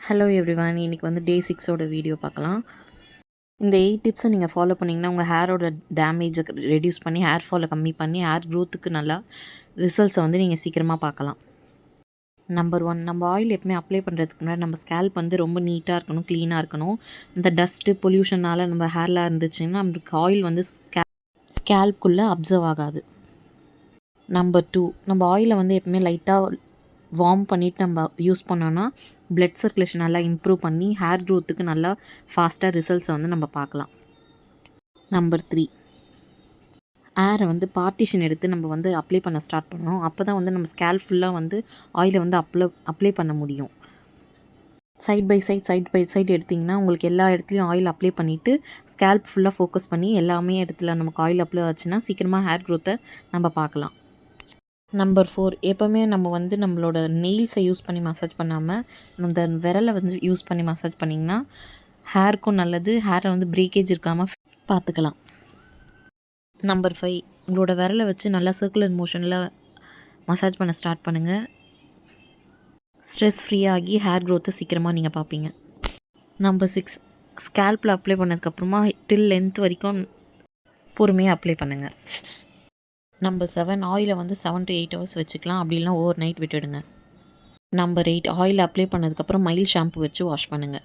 Hello everyone, இன்றைக்கி வந்து டே 6ஓட video பார்க்கலாம். இந்த 8 டிப்ஸை நீங்கள் ஃபாலோ பண்ணிங்கன்னா உங்கள் ஹேரோட டேமேஜை ரெடியூஸ் பண்ணி ஹேர் ஃபாலை கம்மி பண்ணி ஹேர் க்ரோத்துக்கு நல்லா ரிசல்ட்ஸை வந்து நீங்கள் சீக்கிரமாக பார்க்கலாம். நம்பர் 1, நம்ம ஆயில் எப்பவுமே அப்ளை பண்ணுறதுக்கு முன்னாடி நம்ம ஸ்கேல்ப் வந்து ரொம்ப நீட்டாக இருக்கணும், க்ளீனாக இருக்கணும். இந்த டஸ்ட்டு பொல்யூஷனால் நம்ம ஹேரில் இருந்துச்சுன்னா நம்மளுக்கு ஆயில் வந்து ஸ்கேல்ப்குள்ளே அப்சர்வ் ஆகாது. நம்பர் 2, நம்ம ஆயிலை வந்து எப்பவுமே லைட்டாக வார்ம் பண்ணிவிட்டு நம்ம யூஸ் பண்ணோன்னா பிளட் சர்க்குலேஷன் நல்லா இம்ப்ரூவ் பண்ணி ஹேர் க்ரோத்துக்கு நல்லா ஃபாஸ்ட்டாக ரிசல்ட்ஸை வந்து நம்ம பார்க்கலாம். நம்பர் 3, ஹேரை வந்து பார்ட்டிஷன் எடுத்து நம்ம வந்து அப்ளை பண்ண ஸ்டார்ட் பண்ணணும். அப்போ தான் வந்து நம்ம ஸ்கேல்ப் ஃபுல்லாக வந்து ஆயிலை வந்து அப்ளை பண்ண முடியும். சைட் பை சைட் எடுத்திங்கன்னா உங்களுக்கு எல்லா இடத்துலையும் ஆயில் அப்ளை பண்ணிவிட்டு ஸ்கேல்ப் ஃபுல்லாக ஃபோக்கஸ் பண்ணி எல்லாமே இடத்துல நமக்கு ஆயில் அப்ளை ஆச்சுன்னா சீக்கிரமாக ஹேர் க்ரோத்தை நம்ம பார்க்கலாம். நம்பர் 4, எப்போவுமே நம்ம வந்து நம்மளோட நெயில்ஸை யூஸ் பண்ணி மசாஜ் பண்ணாமல் அந்த விரலை வந்து யூஸ் பண்ணி மசாஜ் பண்ணிங்கன்னா ஹேருக்கும் நல்லது, ஹேரை வந்து பிரேக்கேஜ் இருக்காமல் பார்த்துக்கலாம். நம்பர் 5, உங்களோட விரலை வச்சு நல்லா சர்க்குலர் மோஷனில் மசாஜ் பண்ண ஸ்டார்ட் பண்ணுங்கள். ஸ்ட்ரெஸ் ஃப்ரீயாகி ஹேர் க்ரோத்தை சீக்கிரமாக நீங்கள் பார்ப்பீங்க. நம்பர் 6, ஸ்கேல்பில் அப்ளை பண்ணதுக்கப்புறமா டில் லென்த் வரைக்கும் பொறுமையாக அப்ளை பண்ணுங்கள். நம்பர் 7, ஆயிலை வந்து 7 to 8 ஹவர்ஸ் வச்சுக்கலாம், அப்படி இல்லைனா ஓவர் நைட் விட்டுடுங்க. நம்பர் 8, ஆயில் அப்ளை பண்ணதுக்கப்புறம் மைல்ட் ஷாம்பு வச்சு வாஷ் பண்ணுங்கள்.